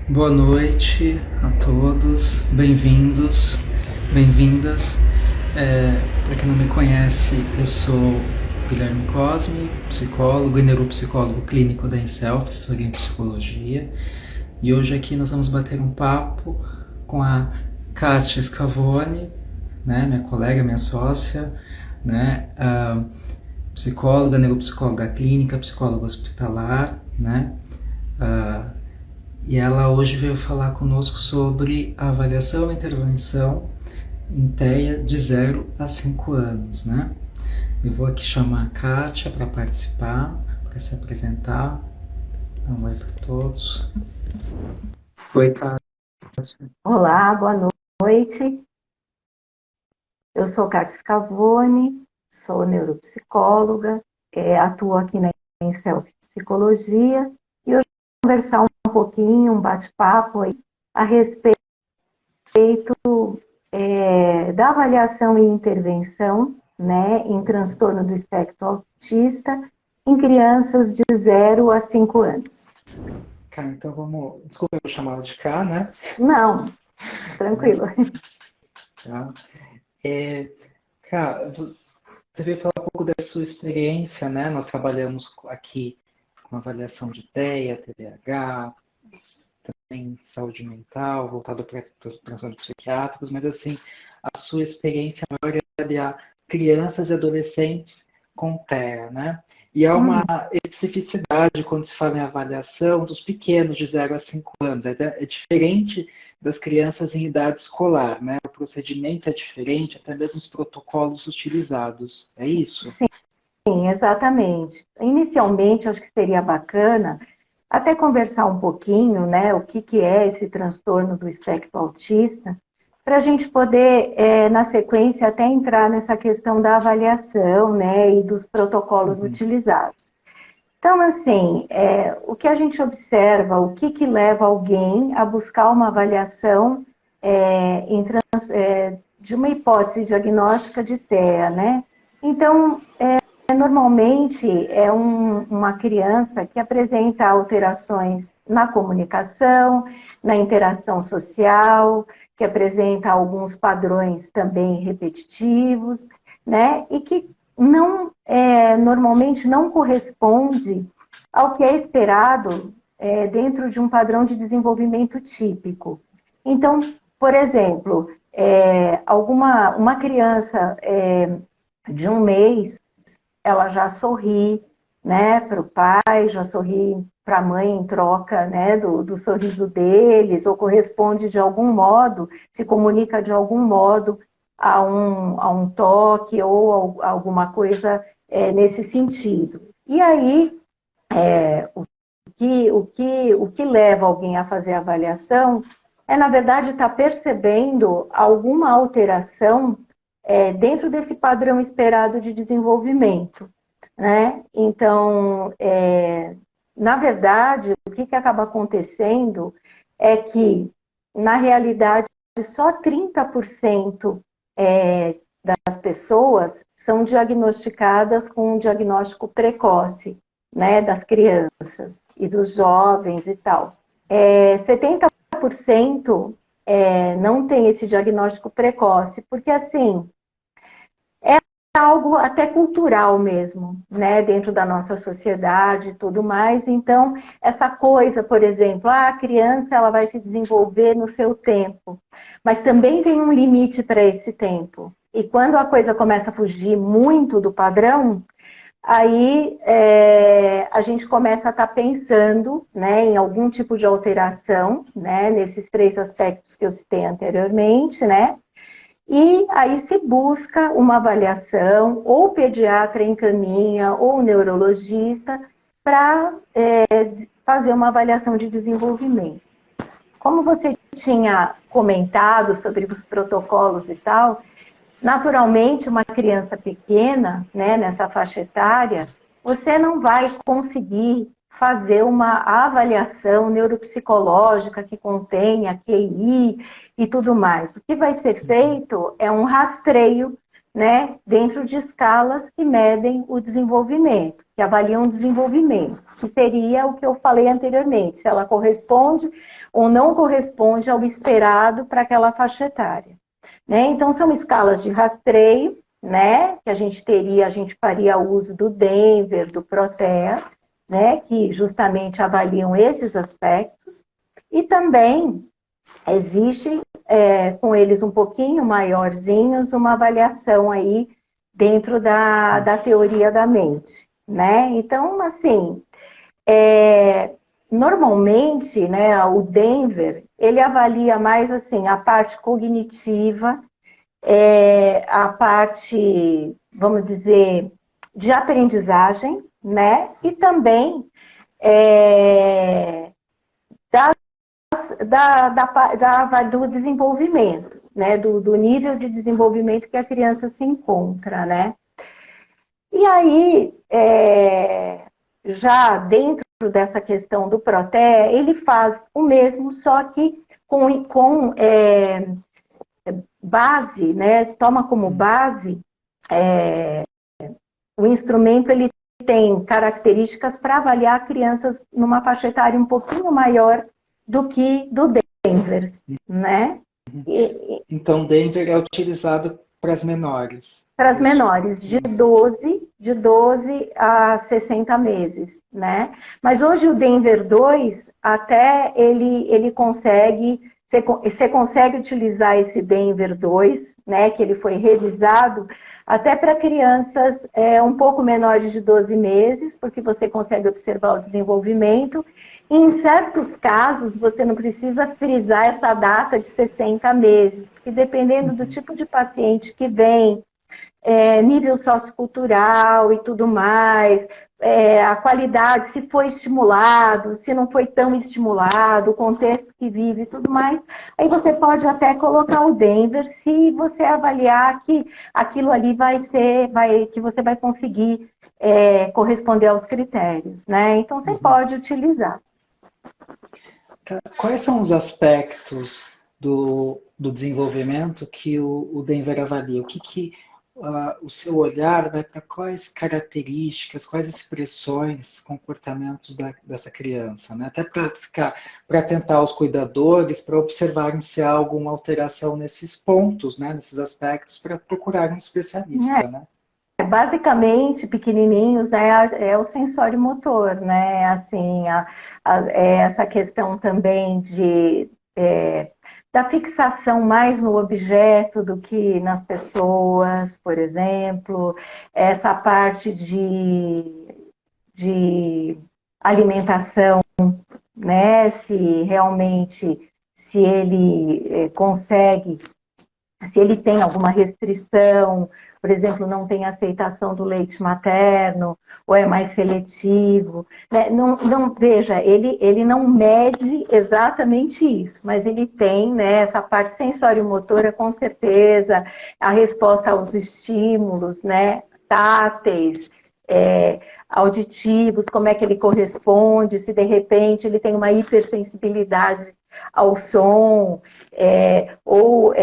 Boa noite a todos, bem-vindos, bem-vindas. Para quem não me conhece, eu sou Guilherme Cosme, psicólogo e neuropsicólogo clínico da Enself, assessoria em psicologia. E hoje aqui nós vamos bater um papo com a Kátia Scavone, né, minha colega, minha sócia, né, psicóloga, neuropsicóloga clínica, psicóloga hospitalar, né, e ela hoje veio falar conosco sobre a avaliação e intervenção em TEA de 0 a 5 anos, né? Eu vou aqui chamar a Kátia para participar, para se apresentar. Dá um oi para todos. Oi, Kátia. Olá, boa noite. Eu sou Kátia Scavone, sou neuropsicóloga, atuo aqui na Enself Psicologia e hoje vou conversar um pouquinho, um bate-papo aí a respeito da avaliação e intervenção, né, em transtorno do espectro autista em crianças de 0 a 5 anos. Cá, então vamos. Desculpa eu chamá-la de Cá, né? Não, tranquilo. Tá. Cá, você veio falar um pouco da sua experiência, né? Nós trabalhamos aqui com avaliação de TEA, TDAH, em saúde mental, voltado para os transtornos psiquiátricos, mas assim, a sua experiência maior é avaliar crianças e adolescentes com TEA, né? E há uma especificidade quando se fala em avaliação dos pequenos de 0 a 5 anos. É diferente das crianças em idade escolar, né? O procedimento é diferente, até mesmo os protocolos utilizados. É isso? Sim, exatamente. Inicialmente, acho que seria bacana até conversar um pouquinho, né, o que é esse transtorno do espectro autista, para a gente poder, na sequência, até entrar nessa questão da avaliação, né, e dos protocolos utilizados. Então, assim, o que a gente observa, o que leva alguém a buscar uma avaliação de uma hipótese diagnóstica de TEA, né? Então, normalmente é uma criança que apresenta alterações na comunicação, na interação social, que apresenta alguns padrões também repetitivos, né? E que normalmente não corresponde ao que é esperado dentro de um padrão de desenvolvimento típico. Então, por exemplo, uma criança de 1 mês, ela já sorri, né, para o pai, já sorri para a mãe em troca, né, do sorriso deles, ou corresponde de algum modo, se comunica de algum modo a um toque ou a alguma coisa nesse sentido. E aí, o que leva alguém a fazer a avaliação na verdade, estar percebendo alguma alteração dentro desse padrão esperado de desenvolvimento, né? Então, na verdade, o que acaba acontecendo é que, na realidade, só 30% das pessoas são diagnosticadas com um diagnóstico precoce, né, das crianças e dos jovens e tal. 70% não tem esse diagnóstico precoce, porque, assim, algo até cultural mesmo, né, dentro da nossa sociedade e tudo mais. Então, essa coisa, por exemplo, a criança ela vai se desenvolver no seu tempo, mas também tem um limite para esse tempo. E quando a coisa começa a fugir muito do padrão, aí a gente começa a estar pensando, né, em algum tipo de alteração, né, nesses 3 aspectos que eu citei anteriormente, né? E aí se busca uma avaliação, ou o pediatra encaminha, ou o neurologista, para fazer uma avaliação de desenvolvimento. Como você tinha comentado sobre os protocolos e tal, naturalmente uma criança pequena, né, nessa faixa etária, você não vai conseguir fazer uma avaliação neuropsicológica que contenha QI e tudo mais. O que vai ser feito é um rastreio, né, dentro de escalas que medem o desenvolvimento, que avaliam o desenvolvimento, que seria o que eu falei anteriormente, se ela corresponde ou não corresponde ao esperado para aquela faixa etária. Né? Então, são escalas de rastreio, né? Que a gente faria uso do Denver, do Protea, né? Que justamente avaliam esses aspectos, e também existe, com eles um pouquinho maiorzinhos, uma avaliação aí dentro da teoria da mente, né? Então, assim, normalmente, né, o Denver, ele avalia mais, assim, a parte cognitiva, a parte, vamos dizer, de aprendizagem, né? E também do desenvolvimento, né? Do nível de desenvolvimento que a criança se encontra, né? E aí, já dentro dessa questão do Protea, ele faz o mesmo, só que com base, né? Toma como base o instrumento, ele tem características para avaliar crianças numa faixa etária um pouquinho maior do que do Denver, né? Então, Denver é utilizado para as menores. Para as menores, de 12 a 60 meses, né? Mas hoje o Denver 2, até ele consegue, você consegue utilizar esse Denver 2, né? Que ele foi revisado até para crianças um pouco menores de 12 meses, porque você consegue observar o desenvolvimento. E em certos casos, você não precisa frisar essa data de 60 meses, porque dependendo do tipo de paciente que vem, nível sociocultural e tudo mais, a qualidade, se foi estimulado, se não foi tão estimulado, o contexto que vive e tudo mais, aí você pode até colocar o Denver, se você avaliar que aquilo ali que você vai conseguir corresponder aos critérios, né? Então você pode utilizar. Quais são os aspectos do desenvolvimento que o Denver avalia? O seu olhar vai para quais características, quais expressões, comportamentos dessa criança, né? Até para atentar os cuidadores, para observarem se há alguma alteração nesses pontos, né? Nesses aspectos, para procurar um especialista, né? Basicamente, pequenininhos, né, é o sensório motor, né? Assim, essa questão também da fixação mais no objeto do que nas pessoas, por exemplo, essa parte de alimentação, né? Se realmente, se ele consegue, se ele tem alguma restrição, por exemplo, não tem aceitação do leite materno, ou é mais seletivo. Né? Veja, ele não mede exatamente isso, mas ele tem, né, essa parte sensório-motora, com certeza, a resposta aos estímulos, né, táteis, auditivos, como é que ele corresponde, se de repente ele tem uma hipersensibilidade ao som, ou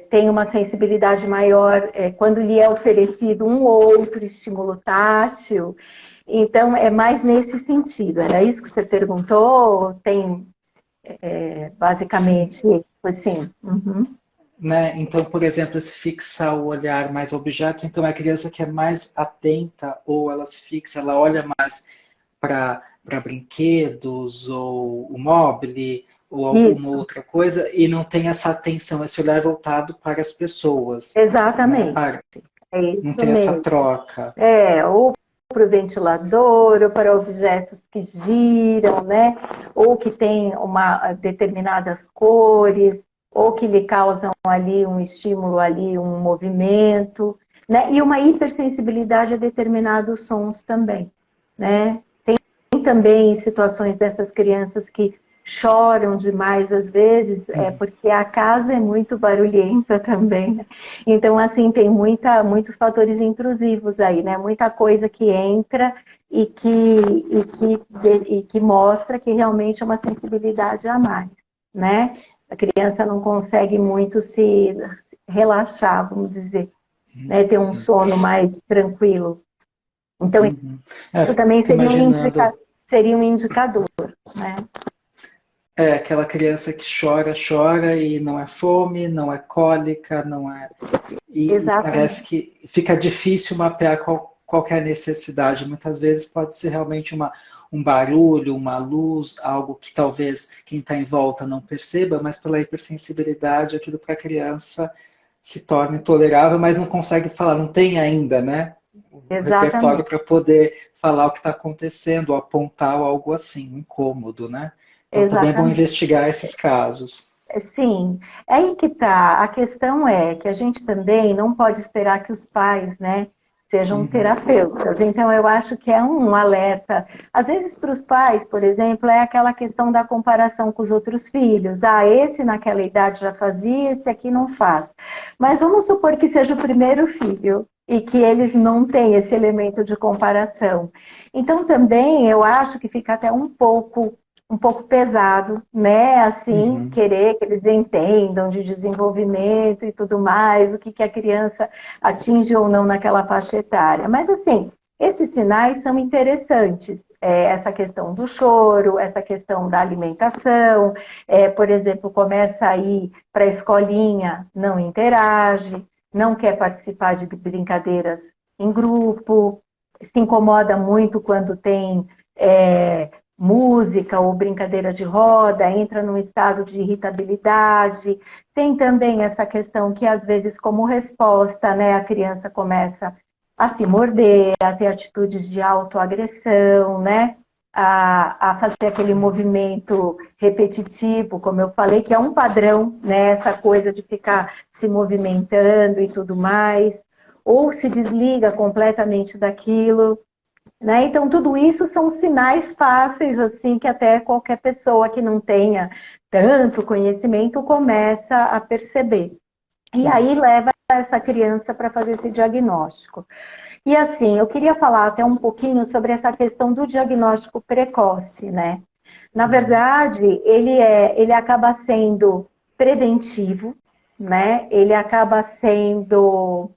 tem uma sensibilidade maior quando lhe é oferecido um ou outro estímulo tátil. Então, é mais nesse sentido. Era isso que você perguntou? Tem, basicamente, assim. Uhum. Né? Então, por exemplo, se fixar o olhar mais a objetos, então é a criança que é mais atenta, ou ela se fixa, ela olha mais para brinquedos, ou o mobile, ou alguma outra coisa, e não tem essa atenção, esse olhar voltado para as pessoas. Exatamente. Né? Não tem mesmo. essa troca. Ou para o ventilador, ou para objetos que giram, né? Ou que tem determinadas cores, ou que lhe causam ali um estímulo, ali um movimento, né? E uma hipersensibilidade a determinados sons também, né? Tem também situações dessas crianças que choram demais às vezes, porque a casa é muito barulhenta também, né? Então, assim, tem muitos fatores intrusivos aí, né? Muita coisa que entra e que mostra que realmente é uma sensibilidade a mais, né? A criança não consegue muito se relaxar, vamos dizer, né? Ter um sono mais tranquilo. Então, isso também seria um indicador, né? É aquela criança que chora, chora e não é fome, não é cólica, não é. E parece Exatamente. que fica difícil mapear qualquer necessidade. Muitas vezes pode ser realmente um barulho, uma luz, algo que talvez quem está em volta não perceba, mas pela hipersensibilidade, aquilo para a criança se torna intolerável, mas não consegue falar, não tem ainda, né? O repertório Exatamente. para poder falar o que está acontecendo, ou apontar ou algo assim, um incômodo, né? Então também é bom Exatamente. investigar esses casos. Sim, é aí que tá. A questão é que a gente também não pode esperar que os pais, né, sejam Uhum, terapeutas. Então, eu acho que é um alerta. Às vezes, para os pais, por exemplo, é aquela questão da comparação com os outros filhos. Ah, esse naquela idade já fazia, esse aqui não faz. Mas vamos supor que seja o primeiro filho e que eles não têm esse elemento de comparação. Então, também eu acho que fica até um pouco pesado, né? Assim, uhum. querer que eles entendam de desenvolvimento e tudo mais, o que a criança atinge ou não naquela faixa etária. Mas, assim, esses sinais são interessantes. Essa questão do choro, essa questão da alimentação, por exemplo, começa a ir para a escolinha, não interage, não quer participar de brincadeiras em grupo, se incomoda muito quando tem música ou brincadeira de roda, entra num estado de irritabilidade. Tem também essa questão que, às vezes, como resposta, né, a criança começa a se morder, a ter atitudes de autoagressão, né? A fazer aquele movimento repetitivo, como eu falei, que é um padrão, né? Essa coisa de ficar se movimentando e tudo mais, ou se desliga completamente daquilo, né? Então, tudo isso são sinais fáceis, assim, que até qualquer pessoa que não tenha tanto conhecimento começa a perceber. E aí leva essa criança para fazer esse diagnóstico. E assim, eu queria falar até um pouquinho sobre essa questão do diagnóstico precoce, né? Na Uhum. verdade, ele acaba sendo preventivo, né? Ele acaba sendo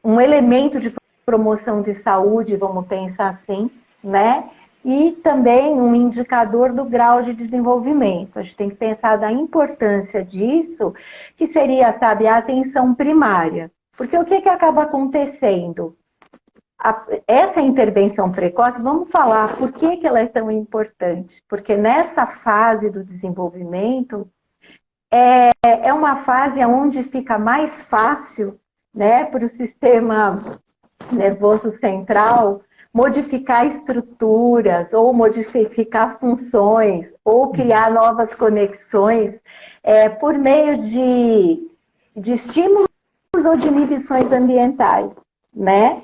um elemento de promoção de saúde, vamos pensar assim, né? E também um indicador do grau de desenvolvimento. A gente tem que pensar da importância disso, que seria, sabe, a atenção primária. Porque o que acaba acontecendo? Essa intervenção precoce, vamos falar por que ela é tão importante? Porque nessa fase do desenvolvimento, é uma fase onde fica mais fácil, né, para o sistema nervoso central modificar estruturas ou modificar funções ou Uhum. criar novas conexões por meio de estímulos ou de inibições ambientais, né?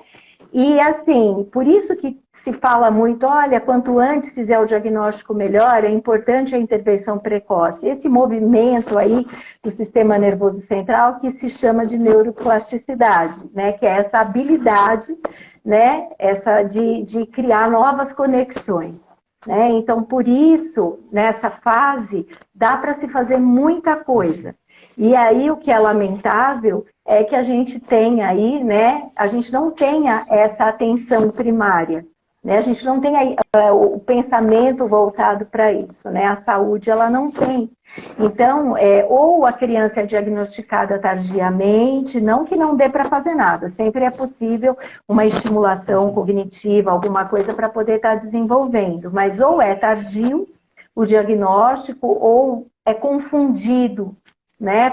E assim, por isso que se fala muito, olha, quanto antes fizer o diagnóstico melhor, é importante a intervenção precoce. Esse movimento aí do sistema nervoso central que se chama de neuroplasticidade, né? Que é essa habilidade, né? Essa de criar novas conexões. Né? Então, por isso, nessa fase, dá para se fazer muita coisa. E aí, o que é lamentável é que a gente tenha aí, né? A gente não tenha essa atenção primária. Né? A gente não tem aí, o pensamento voltado para isso. Né? A saúde, ela não tem. Então, ou a criança é diagnosticada tardiamente, não que não dê para fazer nada, sempre é possível uma estimulação Uhum. cognitiva, alguma coisa para poder estar desenvolvendo, mas ou é tardio o diagnóstico, ou é confundido, né,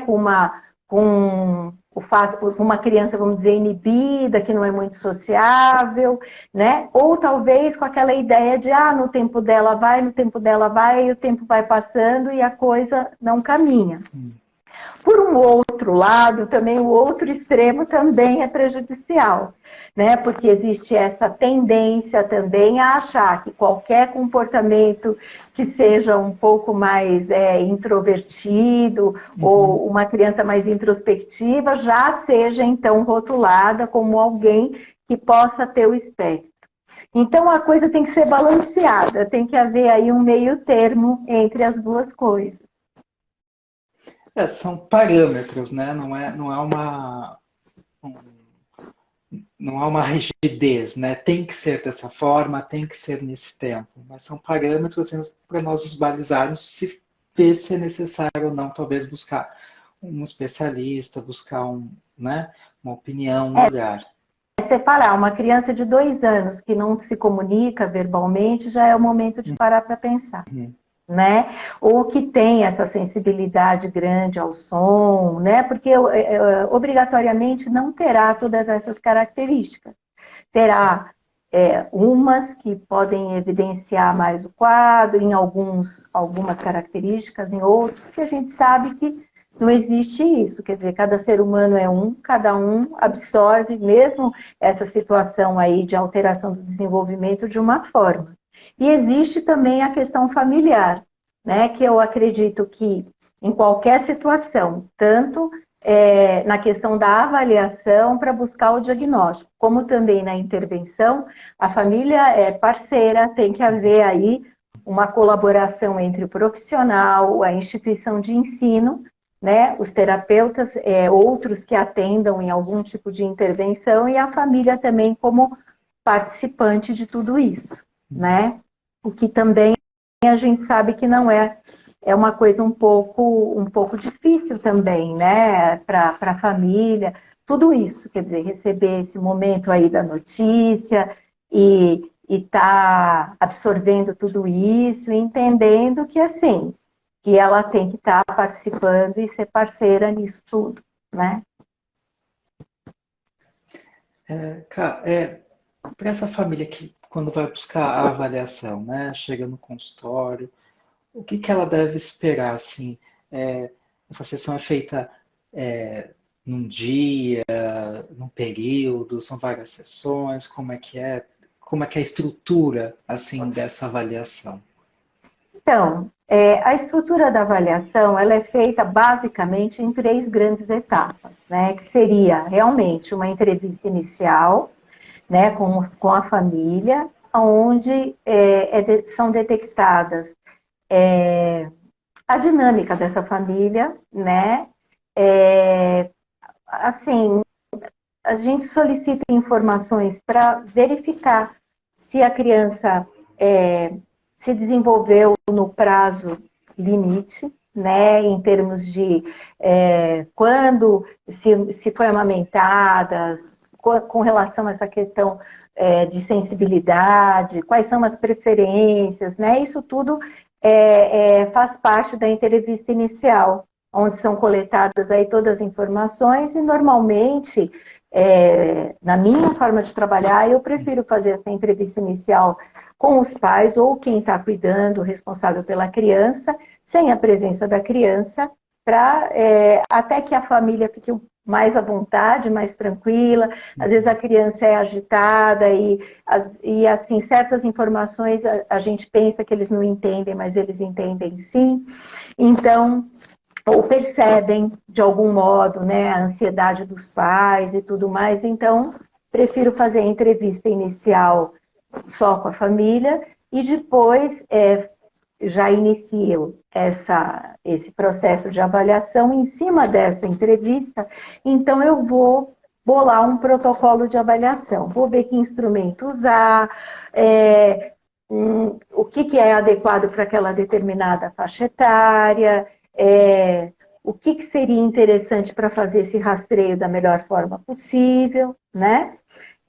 com o fato, com uma criança, vamos dizer, inibida, que não é muito sociável, né? Ou talvez com aquela ideia de, no tempo dela vai, no tempo dela vai, e o tempo vai passando e a coisa não caminha. Por um outro lado, também o outro extremo também é prejudicial, né? Porque existe essa tendência também a achar que qualquer comportamento que seja um pouco mais introvertido Uhum. ou uma criança mais introspectiva já seja então rotulada como alguém que possa ter o espectro. Então a coisa tem que ser balanceada, tem que haver aí um meio termo entre as duas coisas. São parâmetros, né? Não é não há uma rigidez, né? Tem que ser dessa forma, tem que ser nesse tempo. Mas são parâmetros para nós nos balizarmos se ver se é necessário ou não, talvez buscar um especialista, buscar né, uma opinião, um olhar. Separar uma criança de 2 anos que não se comunica verbalmente, já é o momento de parar para pensar. Uhum. Né? Ou que tem essa sensibilidade grande ao som, né? Porque obrigatoriamente não terá todas essas características. Terá umas que podem evidenciar mais o quadro, em algumas características, em outros, que a gente sabe que não existe isso. Quer dizer, cada ser humano é cada um absorve mesmo essa situação aí de alteração do desenvolvimento de uma forma. E existe também a questão familiar, né? Que eu acredito que em qualquer situação, tanto na questão da avaliação para buscar o diagnóstico, como também na intervenção, a família é parceira, tem que haver aí uma colaboração entre o profissional, a instituição de ensino, né, os terapeutas, outros que atendam em algum tipo de intervenção e a família também como participante de tudo isso, né? O que também a gente sabe que não é uma coisa um pouco difícil também, né, para a família, tudo isso, quer dizer, receber esse momento aí da notícia e tá absorvendo tudo isso, e entendendo que, assim, que ela tem que estar participando e ser parceira nisso tudo, né? Para essa família que, quando vai buscar a avaliação, né, chega no consultório, o que que ela deve esperar, assim? Essa sessão é feita num dia, num período, são várias sessões, como é que é? Como é que é a estrutura, assim, dessa avaliação? Então, a estrutura da avaliação ela é feita basicamente em 3 grandes etapas, né? Que seria realmente uma entrevista inicial, né, com a família, onde são detectadas a dinâmica dessa família, né? Assim, a gente solicita informações para verificar se a criança se desenvolveu no prazo limite, né, em termos de quando, se foi amamentada, com relação a essa questão de sensibilidade, quais são as preferências, né, isso tudo faz parte da entrevista inicial, onde são coletadas aí todas as informações e normalmente, na minha forma de trabalhar, eu prefiro fazer essa entrevista inicial com os pais ou quem está cuidando, responsável pela criança, sem a presença da criança, para até que a família fique mais à vontade, mais tranquila. Às vezes a criança é agitada e assim, certas informações a gente pensa que eles não entendem, mas eles entendem sim. Então, ou percebem de algum modo, né, a ansiedade dos pais e tudo mais. Então, prefiro fazer a entrevista inicial só com a família e depois já inicio esse processo de avaliação em cima dessa entrevista. Então, eu vou bolar um protocolo de avaliação. Vou ver que instrumento usar, o que é adequado para aquela determinada faixa etária, o que seria interessante para fazer esse rastreio da melhor forma possível, né?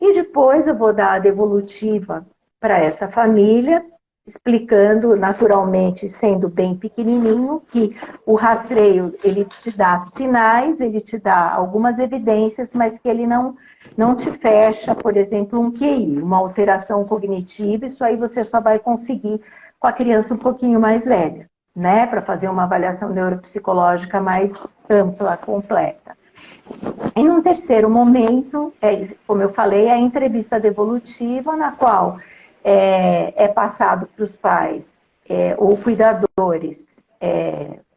E depois eu vou dar a devolutiva para essa família, explicando naturalmente, sendo bem pequenininho, que o rastreio, ele te dá sinais, ele te dá algumas evidências, mas que ele não te fecha, por exemplo, um QI, uma alteração cognitiva, isso aí você só vai conseguir com a criança um pouquinho mais velha, né, para fazer uma avaliação neuropsicológica mais ampla, completa. Em um terceiro momento, como eu falei, a entrevista devolutiva, na qual é passado para os pais ou cuidadores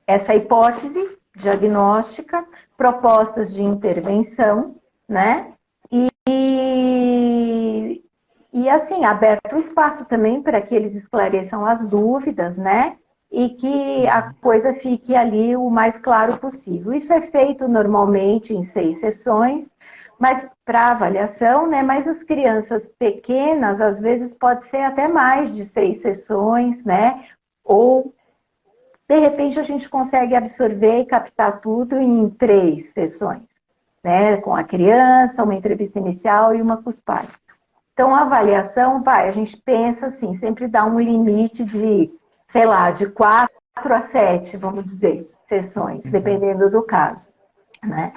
essa hipótese diagnóstica, propostas de intervenção, né? E assim, aberto o espaço também para que eles esclareçam as dúvidas, né? E que a coisa fique ali o mais claro possível. Isso é feito normalmente em 6 sessões, mas para avaliação, né? Mas as crianças pequenas, às vezes pode ser até mais de 6 sessões, né? Ou de repente a gente consegue absorver e captar tudo em 3 sessões, né? Com a criança, uma entrevista inicial e uma com os pais. Então, a avaliação, a gente pensa assim, sempre dá um limite de, sei lá, de 4 a 7, vamos dizer, sessões, dependendo do caso, né?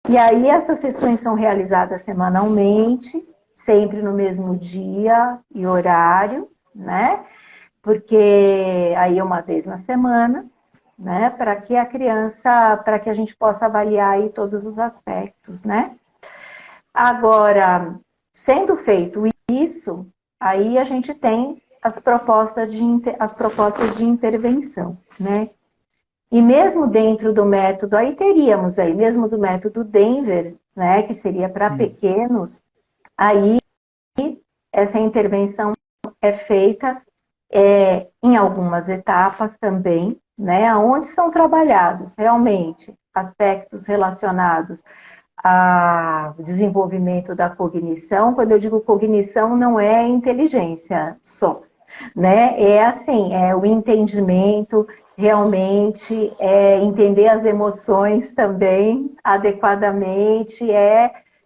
E aí essas sessões são realizadas semanalmente, sempre no mesmo dia e horário, né? Porque aí é uma vez na semana, né? Para que a criança, para que a gente possa avaliar aí todos os aspectos, né? Agora, sendo feito isso, aí a gente tem as propostas de intervenção, né? E mesmo dentro do método, aí teríamos aí, mesmo do método Denver, né, que seria para pequenos, aí essa intervenção é feita em algumas etapas também, né, onde são trabalhados realmente aspectos relacionados ao desenvolvimento da cognição. Quando eu digo cognição, não é inteligência só, né? É assim, é o entendimento, realmente, entender as emoções também adequadamente,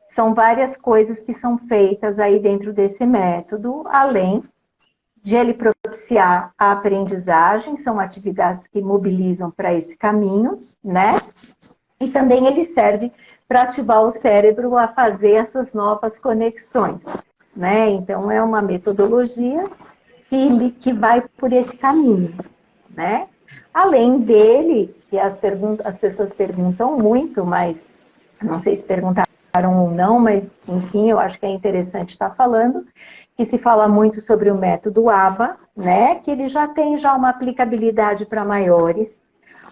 são várias coisas que são feitas aí dentro desse método, além de ele propiciar a aprendizagem, são atividades que mobilizam para esse caminho, né? E também ele serve para ativar o cérebro a fazer essas novas conexões, né? Então, é uma metodologia que vai por esse caminho, né? Além dele, que as pessoas perguntam muito, mas não sei se perguntaram ou não, mas enfim, eu acho que é interessante estar falando, que se fala muito sobre o método ABA, né? Que ele já tem uma aplicabilidade para maiores.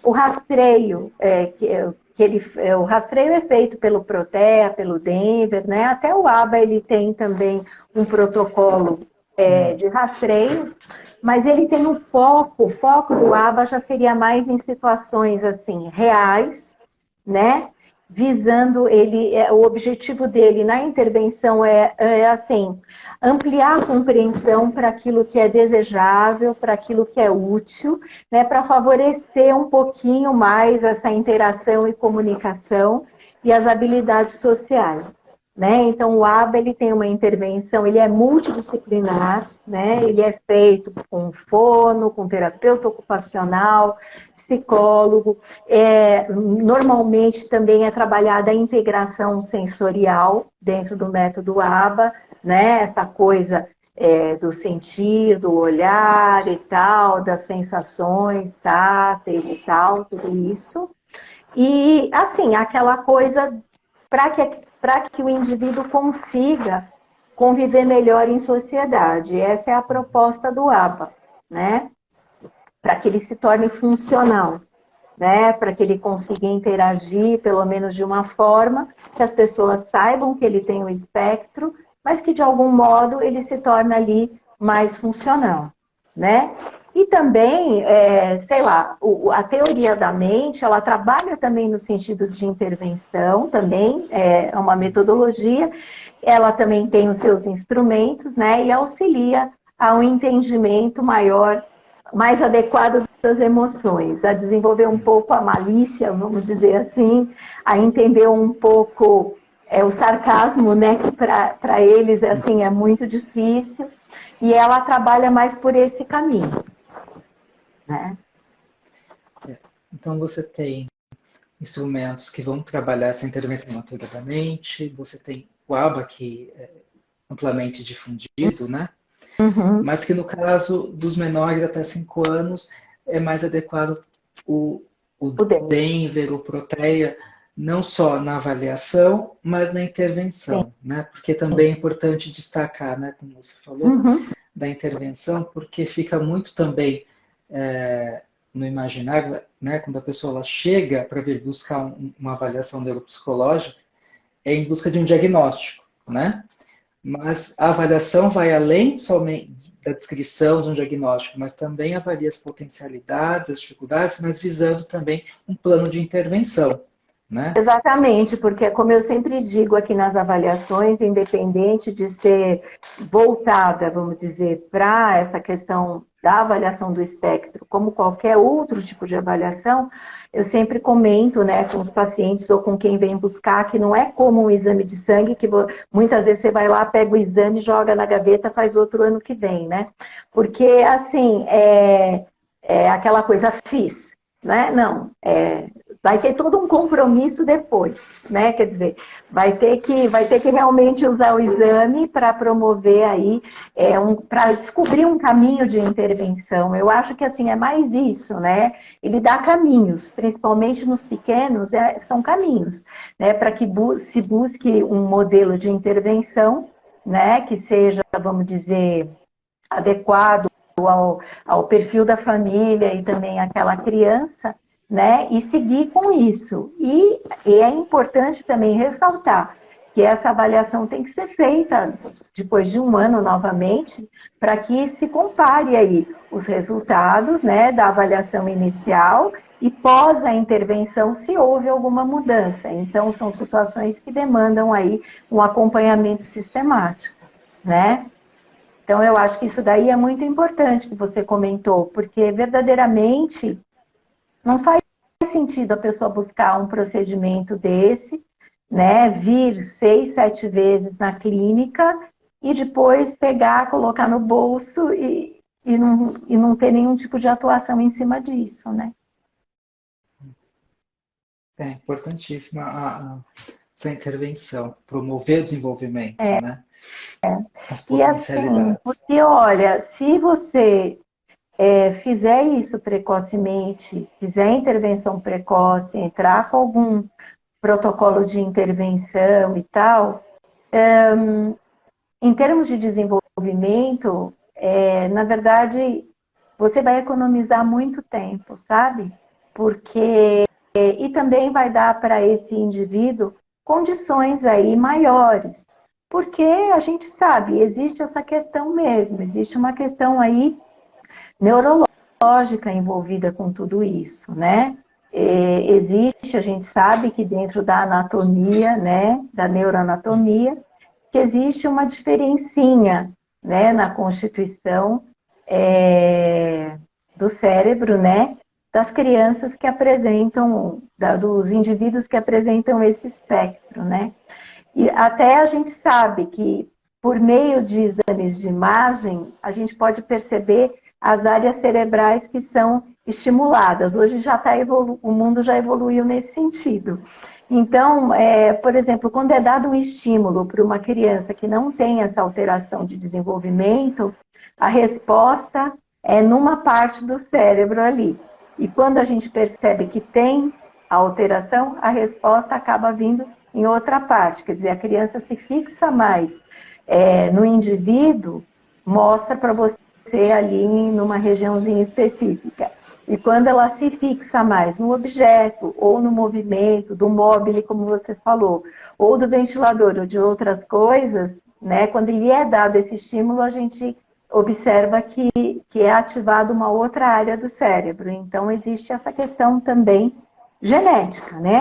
O rastreio, o rastreio é feito pelo Protea, pelo Denver, né? Até o ABA ele tem também um protocolo de rastreio, mas ele tem o foco do ABA já seria mais em situações assim, reais, né? Visando o objetivo dele na intervenção assim, ampliar a compreensão para aquilo que é desejável, para aquilo que é útil, né, para favorecer um pouquinho mais essa interação e comunicação e as habilidades sociais. Né? Então, o ABA ele tem uma intervenção, ele é multidisciplinar, né? Ele é feito com fono, com terapeuta ocupacional, psicólogo. Normalmente também é trabalhada a integração sensorial dentro do método ABA, né? Essa coisa do sentir, do olhar e tal, das sensações táteis e tal, tudo isso. E, assim, aquela coisa para que o indivíduo consiga conviver melhor em sociedade. Essa é a proposta do ABA, né? Para que ele se torne funcional, né? Para que ele consiga interagir, pelo menos de uma forma, que as pessoas saibam que ele tem o espectro, mas que de algum modo ele se torna ali mais funcional, né? E também, sei lá, a teoria da mente, ela trabalha também no sentido de intervenção, também é uma metodologia, ela também tem os seus instrumentos, né, e auxilia a um entendimento maior, mais adequado das emoções, a desenvolver um pouco a malícia, vamos dizer assim, a entender um pouco o sarcasmo, né, que para eles assim, é muito difícil, e ela trabalha mais por esse caminho. Né? Então você tem instrumentos que vão trabalhar essa intervenção na teoria da mente, você tem o ABA, que é amplamente difundido, né? Uhum. Mas que no caso dos menores até 5 anos é mais adequado o Denver, o Protea, não só na avaliação, mas na intervenção, né? Porque também é importante destacar, né, como você falou, da intervenção, porque fica muito também no imaginário, né, quando a pessoa ela chega para vir buscar uma avaliação neuropsicológica, é em busca de um diagnóstico, né? Mas a avaliação vai além somente da descrição de um diagnóstico, mas também avalia as potencialidades, as dificuldades, mas visando também um plano de intervenção, né? Exatamente, porque como eu sempre digo aqui nas avaliações, independente de ser voltada, vamos dizer, para essa questão da avaliação do espectro, como qualquer outro tipo de avaliação, eu sempre comento, né, com os pacientes ou com quem vem buscar, que não é como um exame de sangue, que muitas vezes você vai lá, pega o exame, joga na gaveta, faz outro ano que vem, né? Porque, assim, é aquela coisa, fiz, né? Não, vai ter todo um compromisso depois, né? Quer dizer, vai ter que realmente usar o exame para promover aí, para descobrir um caminho de intervenção. Eu acho que assim é mais isso, né? Ele dá caminhos, principalmente nos pequenos, são caminhos, né? Para que se busque um modelo de intervenção, né? Que seja, vamos dizer, adequado ao perfil da família e também àquela criança, né? E seguir com isso. E é importante também ressaltar que essa avaliação tem que ser feita depois de um ano novamente, para que se compare aí os resultados, né, da avaliação inicial e pós a intervenção, se houve alguma mudança. Então, são situações que demandam aí um acompanhamento sistemático, né? Então, eu acho que isso daí é muito importante que você comentou, porque verdadeiramente não faz sentido a pessoa buscar um procedimento desse, né, vir 6, 7 vezes na clínica e depois pegar, colocar no bolso e não ter nenhum tipo de atuação em cima disso, né? É importantíssima essa intervenção, promover o desenvolvimento, né? As E assim, potencialidades. porque olha, se você fizer isso precocemente, fizer intervenção precoce, entrar com algum protocolo de intervenção e tal, em termos de desenvolvimento, na verdade, você vai economizar muito tempo, sabe? Porque, e também vai dar para esse indivíduo condições aí maiores. Porque a gente sabe, existe essa questão mesmo, existe uma questão aí neurológica envolvida com tudo isso, né? Existe, a gente sabe que dentro da anatomia, né, da neuroanatomia, que existe uma diferencinha, né, na constituição do cérebro, né, das crianças que apresentam, dos indivíduos que apresentam esse espectro, né? E até a gente sabe que, por meio de exames de imagem, a gente pode perceber as áreas cerebrais que são estimuladas. Hoje já o mundo já evoluiu nesse sentido. Então, por exemplo, quando é dado um estímulo para uma criança que não tem essa alteração de desenvolvimento, a resposta é numa parte do cérebro ali. E quando a gente percebe que tem a alteração, a resposta acaba vindo em outra parte. Quer dizer, a criança se fixa mais no indivíduo, mostra para você ali numa regiãozinha específica. E quando ela se fixa mais no objeto, ou no movimento, do móvel, como você falou, ou do ventilador, ou de outras coisas, né, quando lhe é dado esse estímulo, a gente observa que é ativada uma outra área do cérebro. Então, existe essa questão também genética, né?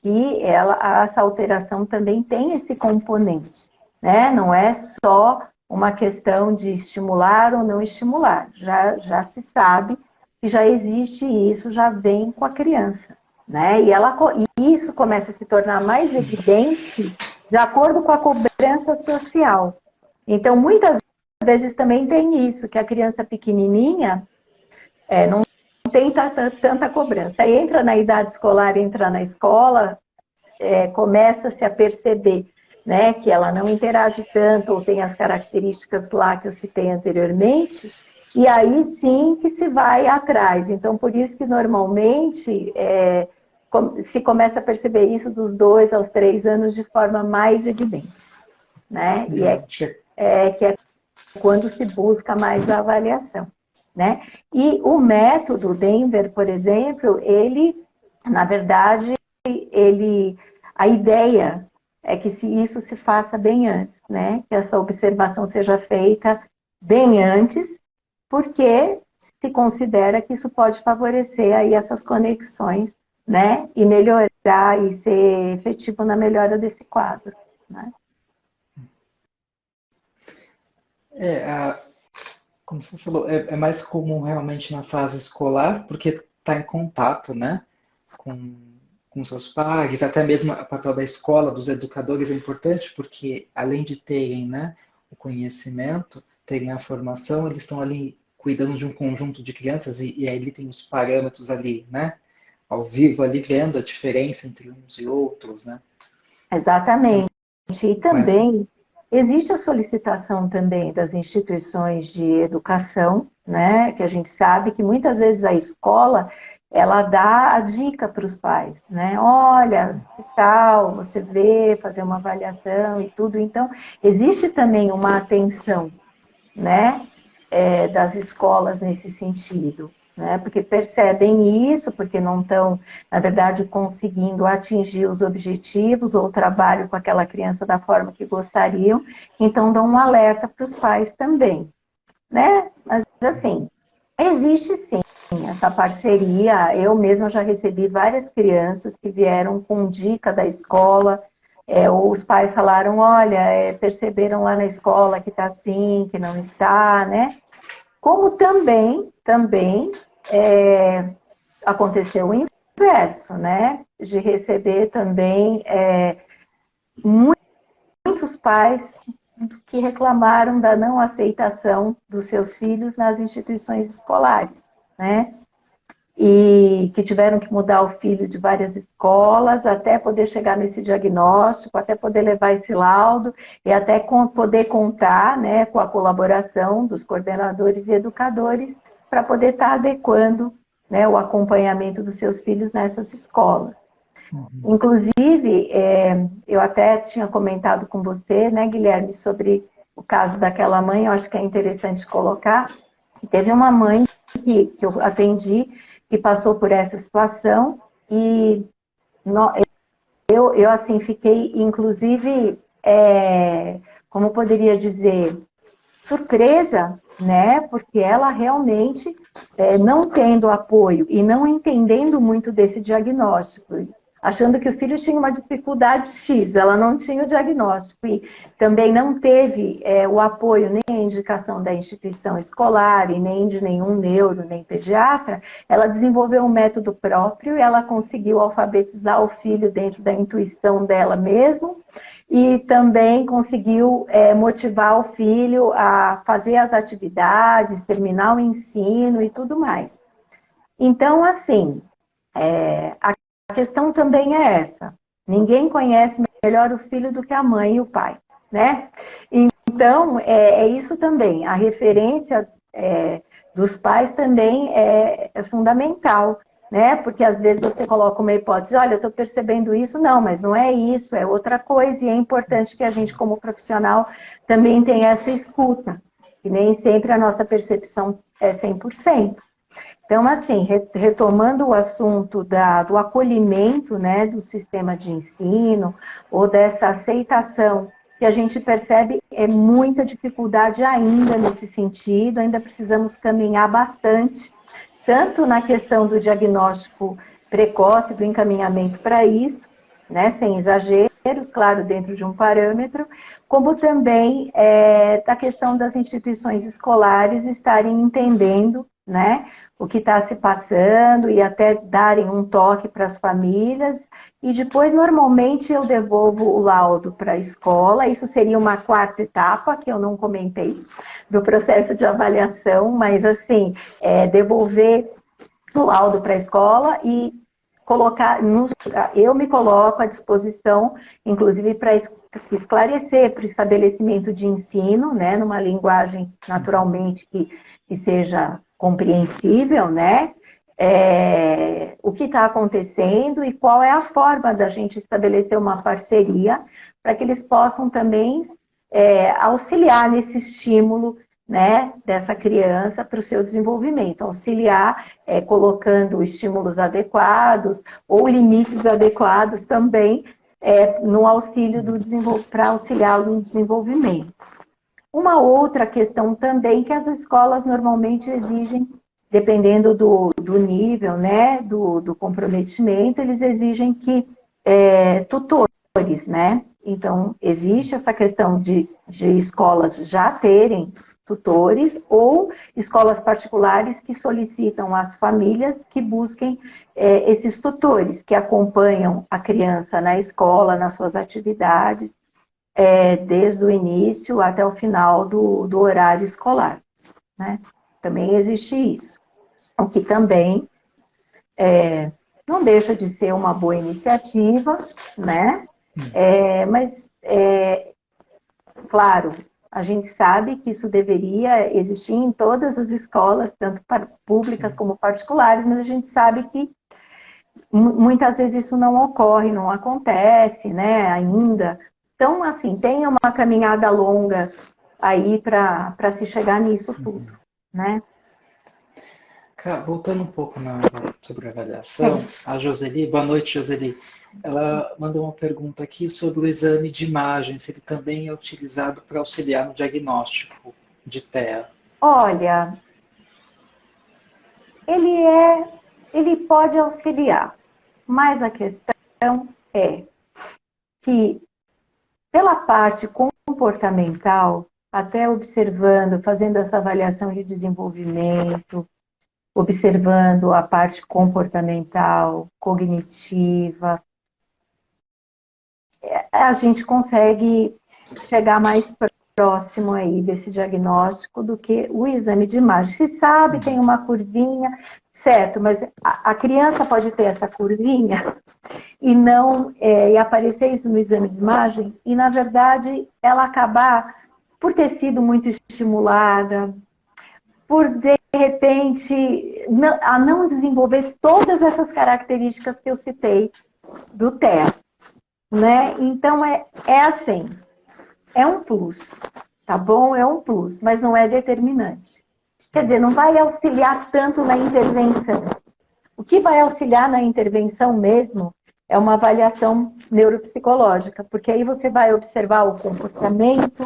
Que essa alteração também tem esse componente, né? Não é só uma questão de estimular ou não estimular. Já se sabe que já existe isso, já vem com a criança, né? E isso começa a se tornar mais evidente de acordo com a cobrança social. Então, muitas vezes também tem isso, que a criança pequenininha não tem tanta cobrança. Aí entra na idade escolar, entra na escola, começa-se a perceber, né, que ela não interage tanto, ou tem as características lá que eu citei anteriormente, e aí sim que se vai atrás. Então, por isso que normalmente se começa a perceber isso dos 2 aos 3 anos de forma mais evidente, né? E que é quando se busca mais a avaliação, né? E o método Denver, por exemplo, ele, na verdade, a ideia é que isso se faça bem antes, né? Que essa observação seja feita bem antes, porque se considera que isso pode favorecer aí essas conexões né? E melhorar e ser efetivo na melhora desse quadro, né? Como você falou, é mais comum realmente na fase escolar, porque está em contato, né, com, com seus pares, até mesmo o papel da escola, dos educadores é importante, porque além de terem, né, o conhecimento, terem a formação, eles estão ali cuidando de um conjunto de crianças e aí ele tem os parâmetros ali, né, ao vivo ali vendo a diferença entre uns e outros, né. Exatamente. E Mas, também existe a solicitação também das instituições de educação, né? Que a gente sabe que muitas vezes a escola ela dá a dica para os pais, né? Olha, que tal você vê, fazer uma avaliação e tudo. Então, existe também uma atenção, né, das escolas nesse sentido, né, porque percebem isso, porque não estão, na verdade, conseguindo atingir os objetivos ou o trabalho com aquela criança da forma que gostariam, então dão um alerta para os pais também, né, mas assim, existe sim essa parceria, eu mesma já recebi várias crianças que vieram com dica da escola, ou os pais falaram, olha, perceberam lá na escola que está assim, que não está, né? Como também aconteceu o inverso, né? De receber também muitos pais que reclamaram da não aceitação dos seus filhos nas instituições escolares, né? E que tiveram que mudar o filho de várias escolas até poder chegar nesse diagnóstico, até poder levar esse laudo e até poder contar, né, com a colaboração dos coordenadores e educadores para poder estar adequando, né, o acompanhamento dos seus filhos nessas escolas. Inclusive, eu até tinha comentado com você, né, Guilherme, sobre o caso daquela mãe, eu acho que é interessante colocar. Teve uma mãe que eu atendi, que passou por essa situação, e eu assim, fiquei, inclusive, como poderia dizer, surpresa, né? Porque ela realmente, não tendo apoio e não entendendo muito desse diagnóstico, achando que o filho tinha uma dificuldade X, ela não tinha o diagnóstico e também não teve o apoio nem a indicação da instituição escolar e nem de nenhum neuro, nem pediatra, ela desenvolveu um método próprio e ela conseguiu alfabetizar o filho dentro da intuição dela mesmo, e também conseguiu motivar o filho a fazer as atividades, terminar o ensino e tudo mais. Então, assim, a questão também é essa. Ninguém conhece melhor o filho do que a mãe e o pai, né? Então, é isso também. A referência dos pais também é fundamental, né? Porque às vezes você coloca uma hipótese, olha, eu estou percebendo isso, não, mas não é isso, é outra coisa, e é importante que a gente, como profissional, também tenha essa escuta, que nem sempre a nossa percepção é 100%. Então, assim, retomando o assunto do acolhimento, né, do sistema de ensino, ou dessa aceitação, que a gente percebe muita dificuldade ainda nesse sentido, ainda precisamos caminhar bastante, tanto na questão do diagnóstico precoce, do encaminhamento para isso, né, sem exageros, claro, dentro de um parâmetro, como também da questão das instituições escolares estarem entendendo, né, o que está se passando e até darem um toque para as famílias, e depois normalmente eu devolvo o laudo para a escola. Isso seria uma quarta etapa que eu não comentei do processo de avaliação, mas assim, devolver o laudo para a escola e colocar, eu me coloco à disposição, inclusive para esclarecer para o estabelecimento de ensino, né, numa linguagem naturalmente que seja compreensível, né, o que está acontecendo e qual é a forma da gente estabelecer uma parceria para que eles possam também auxiliar nesse estímulo, né, dessa criança para o seu desenvolvimento, auxiliar colocando estímulos adequados ou limites adequados também no auxílio para auxiliá-lo no desenvolvimento. Uma outra questão também que as escolas normalmente exigem dependendo do nível, né, do comprometimento, eles exigem que tutores, né? Então, existe essa questão de escolas já terem tutores ou escolas particulares que solicitam às famílias que busquem esses tutores, que acompanham a criança na escola, nas suas atividades, desde o início até o final do horário escolar, né? Também existe isso, o que também não deixa de ser uma boa iniciativa, né? Mas, claro, a gente sabe que isso deveria existir em todas as escolas, tanto públicas como particulares, mas a gente sabe que muitas vezes isso não ocorre, não acontece, né, ainda. Então, assim, tem uma caminhada longa aí para se chegar nisso tudo, né? Voltando um pouco sobre a avaliação, a Joseli, boa noite, Joseli. Ela mandou uma pergunta aqui sobre o exame de imagem, se ele também é utilizado para auxiliar no diagnóstico de TEA. Olha, ele pode auxiliar, mas a questão é que, pela parte comportamental, até observando, fazendo essa avaliação de desenvolvimento, observando a parte comportamental, cognitiva, a gente consegue chegar mais próximo aí desse diagnóstico do que o exame de imagem. Se sabe, tem uma curvinha, certo, mas a criança pode ter essa curvinha e não e aparecer isso no exame de imagem e, na verdade, ela acabar por ter sido muito estimulada, por, de repente, a não desenvolver todas essas características que eu citei do TEA, né? Então, assim, é um plus, tá bom? É um plus, mas não é determinante. Quer dizer, não vai auxiliar tanto na intervenção. O que vai auxiliar na intervenção mesmo é uma avaliação neuropsicológica, porque aí você vai observar o comportamento,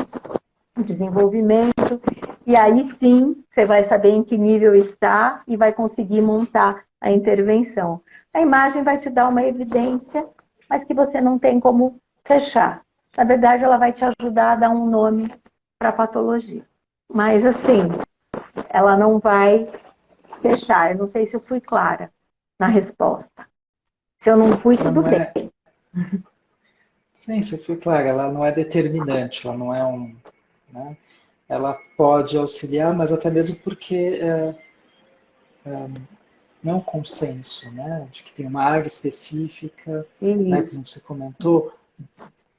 o desenvolvimento, e aí sim você vai saber em que nível está e vai conseguir montar a intervenção. A imagem vai te dar uma evidência, mas que você não tem como fechar. Na verdade, ela vai te ajudar a dar um nome para a patologia. Mas, assim, ela não vai fechar. Eu não sei se eu fui clara na resposta. Se eu não fui, tudo bem. Sim, você foi clara. Ela não é determinante, ela não é um... Né? Ela pode auxiliar, mas até mesmo porque não é um consenso, né? De que tem uma área específica, né? Como você comentou,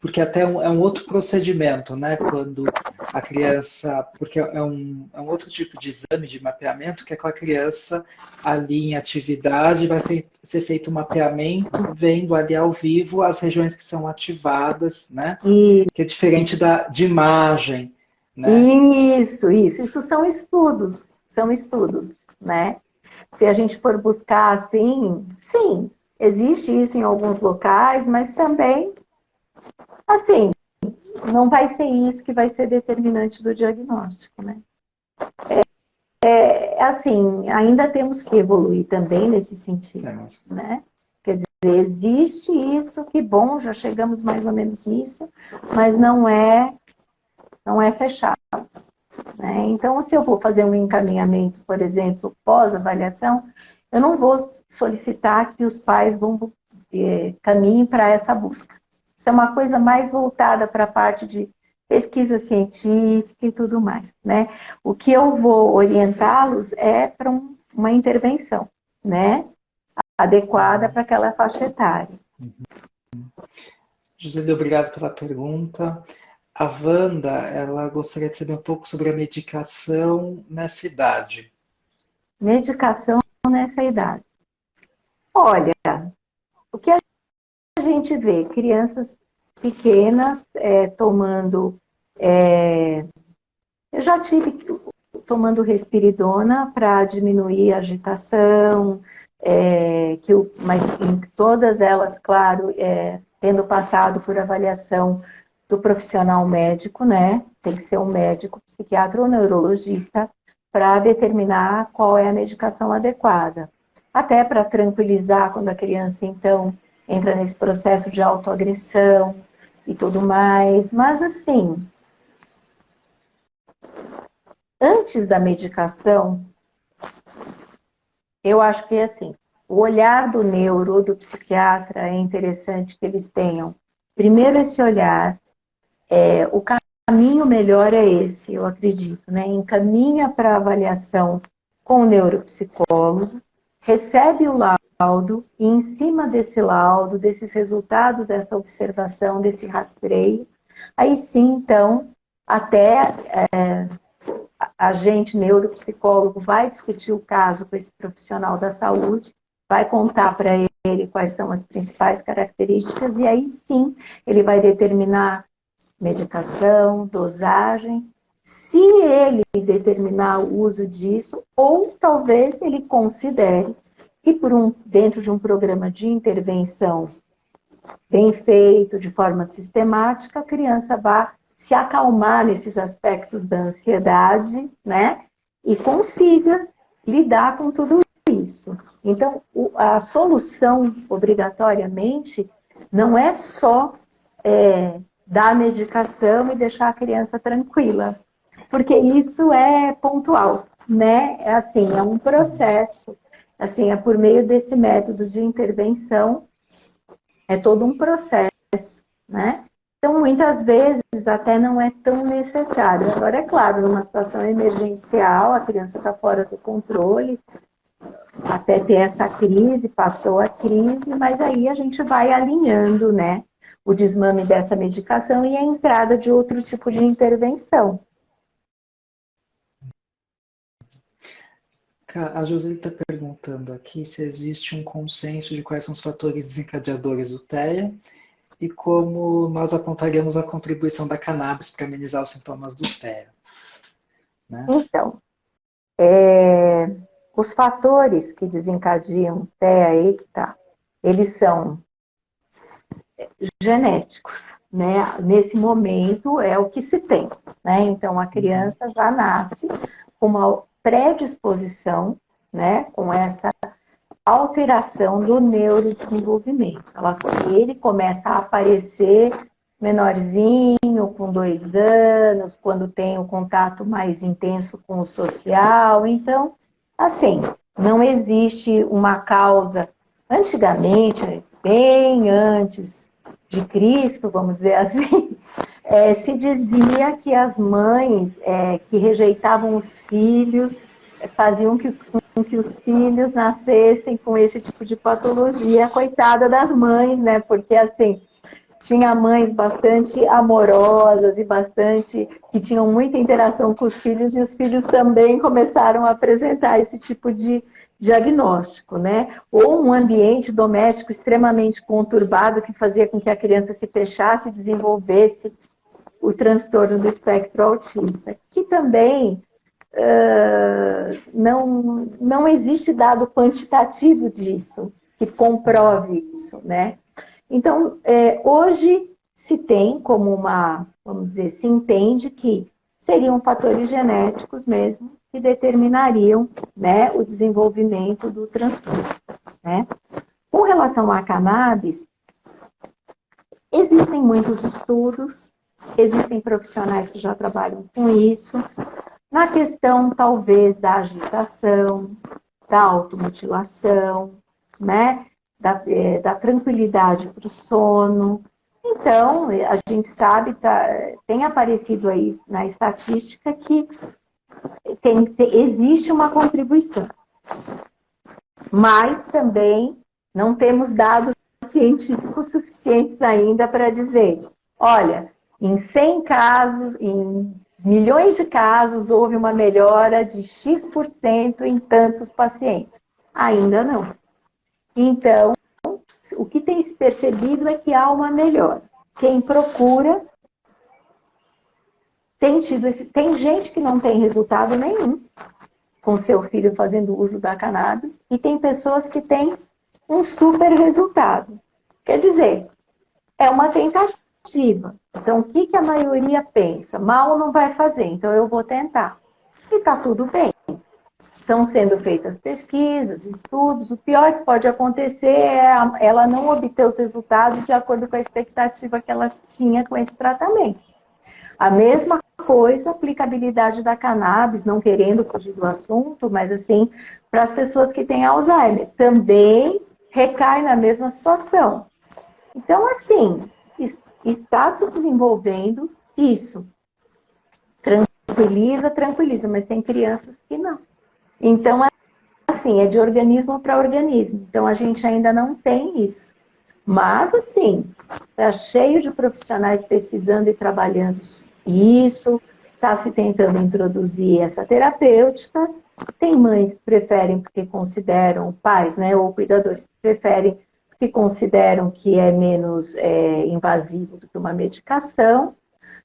porque até é um outro procedimento, né? Quando a criança, porque é um outro tipo de exame de mapeamento, que é com a criança ali em atividade, vai ser feito um mapeamento, vendo ali ao vivo as regiões que são ativadas, né? Que é diferente de imagem, né? Isso são estudos, né? Se a gente for buscar assim, sim, existe isso em alguns locais, mas também, assim, não vai ser isso que vai ser determinante do diagnóstico, né? Assim, ainda temos que evoluir também nesse sentido, né? Quer dizer, existe isso, que bom, já chegamos mais ou menos nisso, mas não é fechado. Né? Então, se eu vou fazer um encaminhamento, por exemplo, pós-avaliação, eu não vou solicitar que os pais caminhem para essa busca. Isso é uma coisa mais voltada para a parte de pesquisa científica e tudo mais. Né? O que eu vou orientá-los é para uma intervenção, né? Adequada para aquela faixa etária. Gisele, obrigado pela pergunta. A Wanda, ela gostaria de saber um pouco sobre a medicação nessa idade. Medicação nessa idade. Olha, o que a gente vê? Crianças pequenas tomando... eu já tive tomando risperidona para diminuir a agitação, mas em todas elas, claro, tendo passado por avaliação do profissional médico, né? Tem que ser um médico, psiquiatra ou neurologista para determinar qual é a medicação adequada. Até para tranquilizar quando a criança, então, entra nesse processo de autoagressão e tudo mais. Mas, assim, antes da medicação, eu acho que, assim, o olhar do neuro ou do psiquiatra é interessante que eles tenham. Primeiro, esse olhar, o caminho melhor é esse, eu acredito, né? Encaminha para avaliação com o neuropsicólogo, recebe o laudo e, em cima desse laudo, desses resultados, dessa observação, desse rastreio, aí sim, então, até a gente, neuropsicólogo, vai discutir o caso com esse profissional da saúde, vai contar para ele quais são as principais características e aí sim ele vai determinar medicação, dosagem, se ele determinar o uso disso, ou talvez ele considere que dentro de um programa de intervenção bem feito, de forma sistemática, a criança vá se acalmar nesses aspectos da ansiedade, né? E consiga lidar com tudo isso. Então, a solução, obrigatoriamente, não é só dar medicação e deixar a criança tranquila, porque isso é pontual, né? É assim, é um processo, assim, é por meio desse método de intervenção, é todo um processo, né? Então, muitas vezes, até não é tão necessário. Agora, é claro, numa situação emergencial, a criança está fora do controle, até ter essa crise, passou a crise, mas aí a gente vai alinhando, né? O desmame dessa medicação e a entrada de outro tipo de intervenção. A Joseli está perguntando aqui se existe um consenso de quais são os fatores desencadeadores do TEA e como nós apontaríamos a contribuição da cannabis para amenizar os sintomas do TEA. Né? Então, os fatores que desencadeiam TEA aí que tá, eles são genéticos, né? Nesse momento é o que se tem, né? Então a criança já nasce com uma predisposição, né? Com essa alteração do neurodesenvolvimento. Ele começa a aparecer menorzinho, com 2 anos, quando tem o contato mais intenso com o social. Então, assim, não existe uma causa. Antigamente, bem antes de Cristo, vamos dizer assim, se dizia que as mães que rejeitavam os filhos faziam com que os filhos nascessem com esse tipo de patologia. Coitada das mães, né? Porque, assim, tinha mães bastante amorosas e que tinham muita interação com os filhos, e os filhos também começaram a apresentar esse tipo de diagnóstico, né? Ou um ambiente doméstico extremamente conturbado que fazia com que a criança se fechasse e desenvolvesse o transtorno do espectro autista, que também não existe dado quantitativo disso, que comprove isso, né? Então, hoje se tem como vamos dizer, se entende que seriam fatores genéticos mesmo que determinariam, né, o desenvolvimento do transtorno, né? Com relação à cannabis, existem muitos estudos, existem profissionais que já trabalham com isso, na questão, talvez, da agitação, da automutilação, né? Da tranquilidade para o sono. Então, a gente sabe, tem aparecido aí na estatística que existe uma contribuição. Mas também não temos dados científicos suficientes ainda para dizer, olha, em 100 casos, em milhões de casos, houve uma melhora de X% em tantos pacientes. Ainda não. Então, o que tem se percebido é que há uma melhora. Quem procura tem gente que não tem resultado nenhum com seu filho fazendo uso da cannabis, e tem pessoas que têm um super resultado. Quer dizer, é uma tentativa. Então, o que a maioria pensa? Mal não vai fazer, então eu vou tentar. E tá tudo bem. estão sendo feitas pesquisas, estudos. O pior que pode acontecer é ela não obter os resultados de acordo com a expectativa que ela tinha com esse tratamento. A mesma coisa, a aplicabilidade da cannabis, não querendo fugir do assunto, mas assim, para as pessoas que têm Alzheimer, também recai na mesma situação. Então, assim, está se desenvolvendo isso. Tranquiliza, mas tem crianças que não. Então, assim, é de organismo para organismo. Então, a gente ainda não tem isso. Mas, assim, está cheio de profissionais pesquisando e trabalhando isso, está se tentando introduzir essa terapêutica. Tem mães que preferem porque consideram, pais, né, ou cuidadores que preferem porque consideram que é menos invasivo do que uma medicação.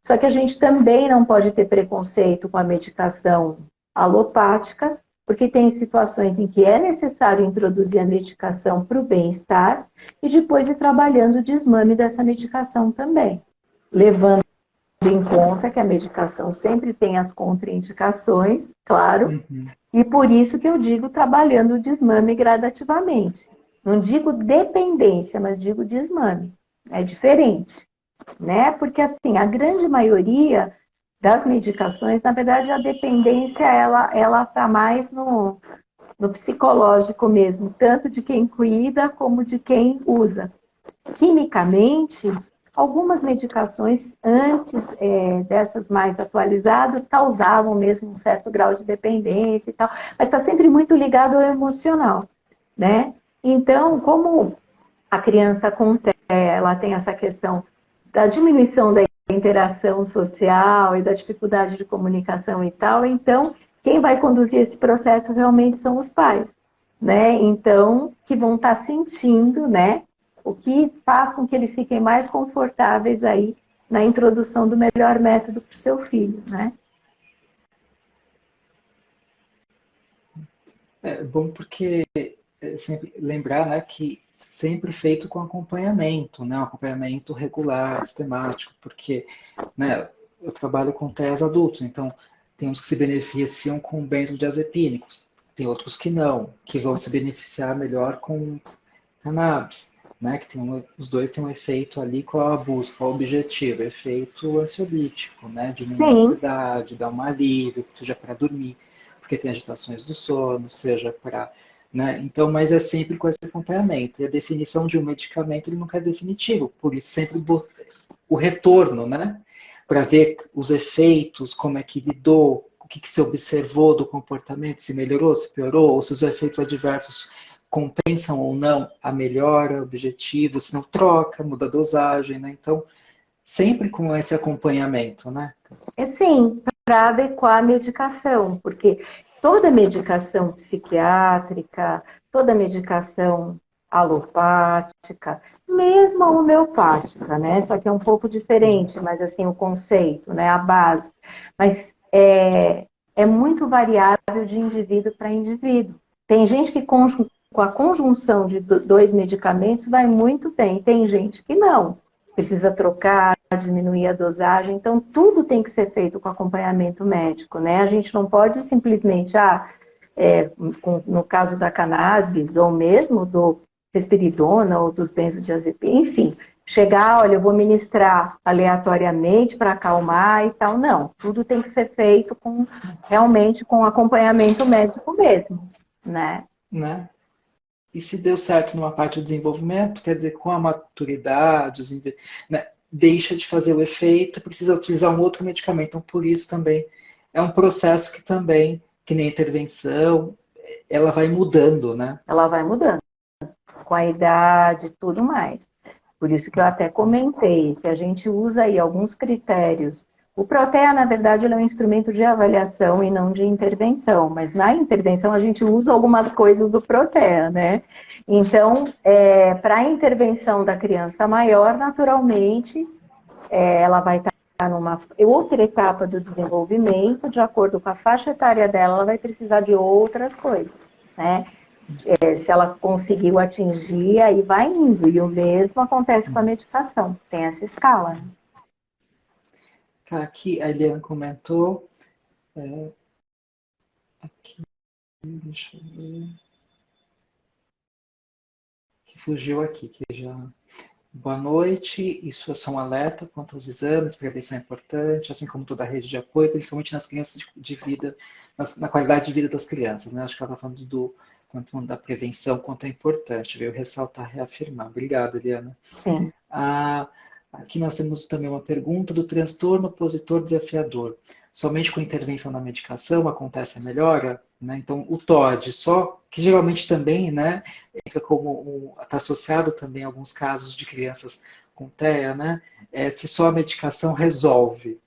Só que a gente também não pode ter preconceito com a medicação alopática, porque tem situações em que é necessário introduzir a medicação para o bem-estar e depois ir trabalhando o desmame dessa medicação também, levando em conta que a medicação sempre tem as contraindicações, claro, e por isso que eu digo trabalhando o desmame gradativamente. Não digo dependência, mas digo desmame. É diferente, né? Porque assim, a grande maioria das medicações, na verdade, a dependência ela está mais no psicológico mesmo, tanto de quem cuida como de quem usa. Quimicamente, algumas medicações antes dessas mais atualizadas causavam mesmo um certo grau de dependência e tal, mas está sempre muito ligado ao emocional, né? Então, como a criança com TEA, ela tem essa questão da diminuição da interação social e da dificuldade de comunicação e tal, então quem vai conduzir esse processo realmente são os pais, né? Então, que vão estar sentindo, né? O que faz com que eles fiquem mais confortáveis aí na introdução do melhor método para o seu filho, né? É bom porque sempre lembrar, né, que sempre feito com acompanhamento, né, um acompanhamento regular, sistemático, porque, né, eu trabalho com TEAs adultos, então tem uns que se beneficiam com benzodiazepínicos, tem outros que não, que vão se beneficiar melhor com cannabis, né, que os dois têm um efeito ali, qual é o abuso, qual é o objetivo, efeito ansiolítico, né, diminuir a Sim, ansiedade, dar um alívio, seja para dormir, porque tem agitações do sono, seja para, né, então, mas é sempre com esse acompanhamento, e a definição de um medicamento, ele nunca é definitivo, por isso sempre o retorno, né, para ver os efeitos, como é que lidou, o que se observou do comportamento, se melhorou, se piorou, ou se os efeitos adversos compensam ou não a melhora, objetivo, se não troca, muda a dosagem, né? Então, sempre com esse acompanhamento, né? sim, para adequar a medicação, porque toda medicação psiquiátrica, toda medicação alopática, mesmo a homeopática, né? Só que é um pouco diferente, mas assim, o conceito, né? A base. Mas é muito variável de indivíduo para indivíduo. Tem gente que com a conjunção de dois medicamentos vai muito bem, tem gente que não. Precisa trocar, diminuir a dosagem, então tudo tem que ser feito com acompanhamento médico, né? A gente não pode simplesmente, no caso da cannabis, ou mesmo do risperidona, ou dos benzodiazepínicos, enfim, chegar, olha, eu vou ministrar aleatoriamente para acalmar e tal, não. Tudo tem que ser feito realmente com acompanhamento médico mesmo, né? Né? E se deu certo numa parte do desenvolvimento, quer dizer, com a maturidade, né, deixa de fazer o efeito, precisa utilizar um outro medicamento. Então, por isso também é um processo que também, que nem a intervenção, ela vai mudando, né? Ela vai mudando com a idade e tudo mais. Por isso que eu até comentei, se a gente usa aí alguns critérios. O PROTEA, na verdade, ele é um instrumento de avaliação e não de intervenção, mas na intervenção a gente usa algumas coisas do PROTEA, né? Então, para a intervenção da criança maior, naturalmente, ela vai estar numa outra etapa do desenvolvimento, de acordo com a faixa etária dela, ela vai precisar de outras coisas, né? Se ela conseguiu atingir, aí vai indo. E o mesmo acontece com a medicação. Tem essa escala. Né? Aqui a Eliana comentou. Aqui, deixa eu ver. Que fugiu aqui, que já. Boa noite, isso é só um alerta quanto aos exames, prevenção é importante, assim como toda a rede de apoio, principalmente nas crianças de vida, na qualidade de vida das crianças, né? Acho que ela está falando quanto da prevenção, quanto é importante, veio ressaltar, reafirmar. Obrigado, Eliana. Sim. Aqui nós temos também uma pergunta do transtorno opositor desafiador. Somente com intervenção na medicação acontece a melhora? Né? Então, o TOD, só que geralmente também, né, entra como está associado também a alguns casos de crianças com TEA, né? Se só a medicação resolve,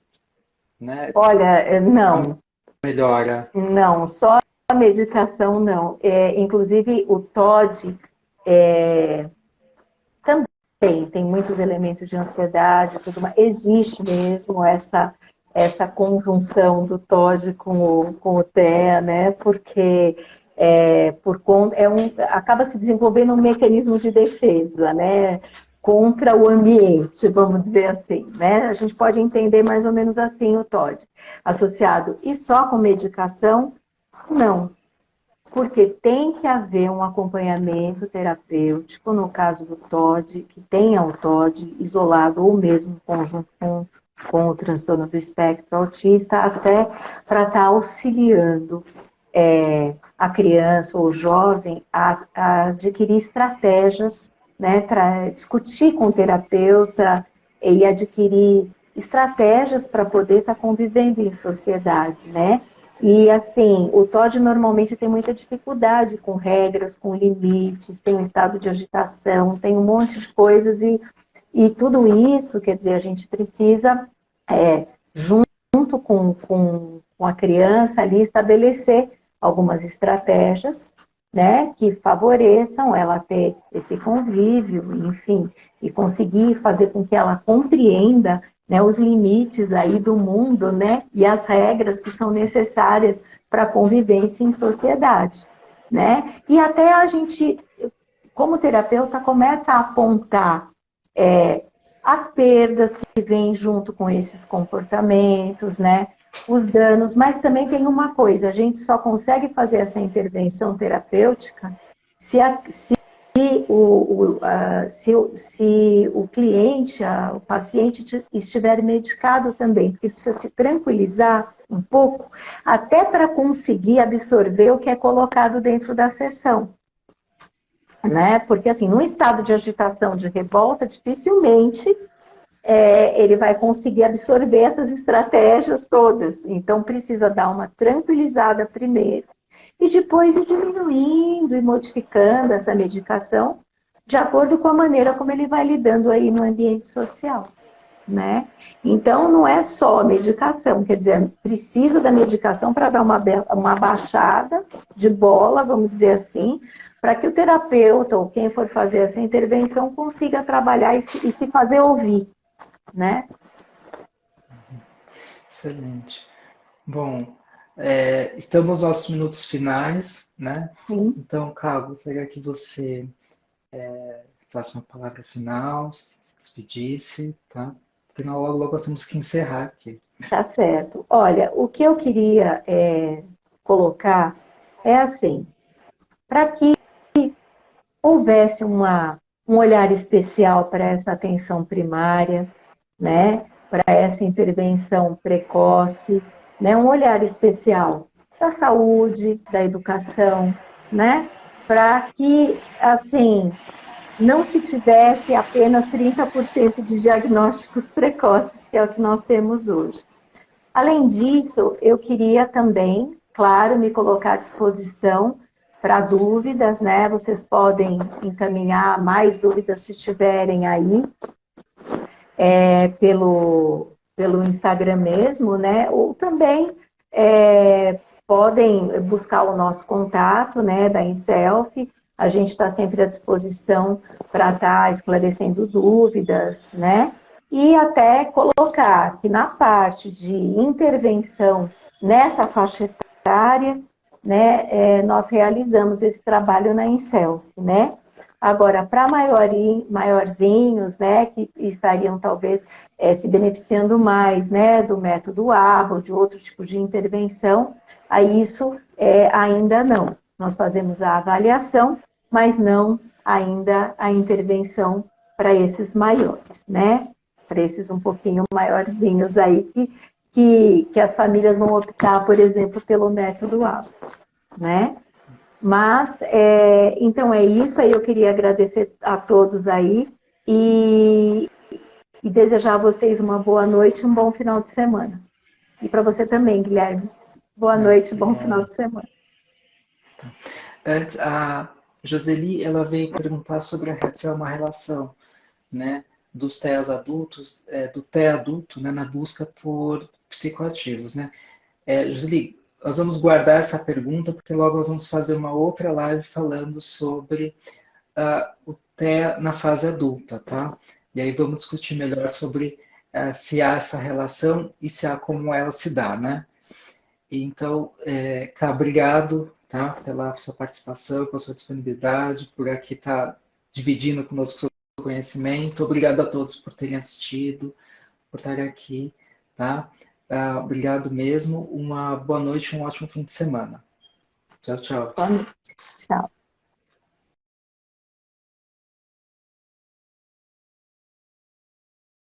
né? Olha, não. Melhora. Não, só a medicação não. Inclusive, o TOD também tem muitos elementos de ansiedade, tudo mais. Existe mesmo essa conjunção do TOD com o TEA, né? Porque acaba se desenvolvendo um mecanismo de defesa, né? Contra o ambiente, vamos dizer assim, né? A gente pode entender mais ou menos assim o TOD associado. E só com medicação, não. Porque tem que haver um acompanhamento terapêutico, no caso do TOD, que tenha o TOD isolado ou mesmo com o transtorno do espectro autista, até para estar auxiliando a criança ou o jovem a adquirir estratégias, né, para discutir com o terapeuta e adquirir estratégias para poder estar convivendo em sociedade, né? E, assim, o TOD normalmente tem muita dificuldade com regras, com limites, tem um estado de agitação, tem um monte de coisas e tudo isso, quer dizer, a gente precisa, junto com a criança ali, estabelecer algumas estratégias, né, que favoreçam ela ter esse convívio, enfim, e conseguir fazer com que ela compreenda, né, os limites aí do mundo, né, e as regras que são necessárias para a convivência em sociedade, né? E até a gente, como terapeuta, começa a apontar as perdas que vêm junto com esses comportamentos, né? Os danos, mas também tem uma coisa, a gente só consegue fazer essa intervenção terapêutica se o cliente, o paciente estiver medicado também, porque precisa se tranquilizar um pouco, até para conseguir absorver o que é colocado dentro da sessão. Né? Porque, assim, num estado de agitação, de revolta, dificilmente ele vai conseguir absorver essas estratégias todas. Então, precisa dar uma tranquilizada primeiro. E depois ir diminuindo e modificando essa medicação de acordo com a maneira como ele vai lidando aí no ambiente social, né? Então, não é só a medicação, quer dizer, precisa da medicação para dar uma baixada de bola, vamos dizer assim, para que o terapeuta ou quem for fazer essa intervenção consiga trabalhar e se fazer ouvir, né? Excelente. Bom, estamos nos nossos minutos finais, né? Sim. Então, Carla, gostaria que você falasse uma palavra final, se despedisse, tá? Porque logo nós temos que encerrar aqui. Tá certo. Olha, o que eu queria colocar é assim, para que houvesse um olhar especial para essa atenção primária, né? Para essa intervenção precoce, né? Um olhar especial da saúde, da educação, né? Para que, assim, não se tivesse apenas 30% de diagnósticos precoces, que é o que nós temos hoje. Além disso, eu queria também, claro, me colocar à disposição para dúvidas, né? Vocês podem encaminhar mais dúvidas se tiverem aí, pelo Instagram mesmo, né? Ou também podem buscar o nosso contato, né, da InSelf. A gente está sempre à disposição para estar esclarecendo dúvidas, né? E até colocar que na parte de intervenção nessa faixa etária, né, nós realizamos esse trabalho na InSelf, né? Agora, para maiorzinhos, né, que estariam talvez se beneficiando mais, né, do método ABA ou de outro tipo de intervenção, Aí isso ainda não. Nós fazemos a avaliação, mas não ainda a intervenção para esses maiores, né? Para esses um pouquinho maiorzinhos aí, que as famílias vão optar, por exemplo, pelo método ABA, né? Mas, então é isso aí, eu queria agradecer a todos aí e desejar a vocês uma boa noite e um bom final de semana. E para você também, Guilherme. Boa noite, bom final Obrigado. de semana. Antes, a Joseli, ela veio perguntar sobre se é uma relação, né, dos TEAs adultos, do TEA adulto, né, na busca por psicoativos, né? Joseli, nós vamos guardar essa pergunta porque logo nós vamos fazer uma outra live falando sobre o TEA na fase adulta, tá? E aí vamos discutir melhor sobre se há essa relação e se há como ela se dá, né? Então, Cá, obrigado, tá, pela sua participação, pela sua disponibilidade, por aqui estar dividindo conosco o seu conhecimento. Obrigado a todos por terem assistido, por estarem aqui, tá? Obrigado mesmo. Uma boa noite e um ótimo fim de semana. Tchau, tchau. Boa noite. Tchau.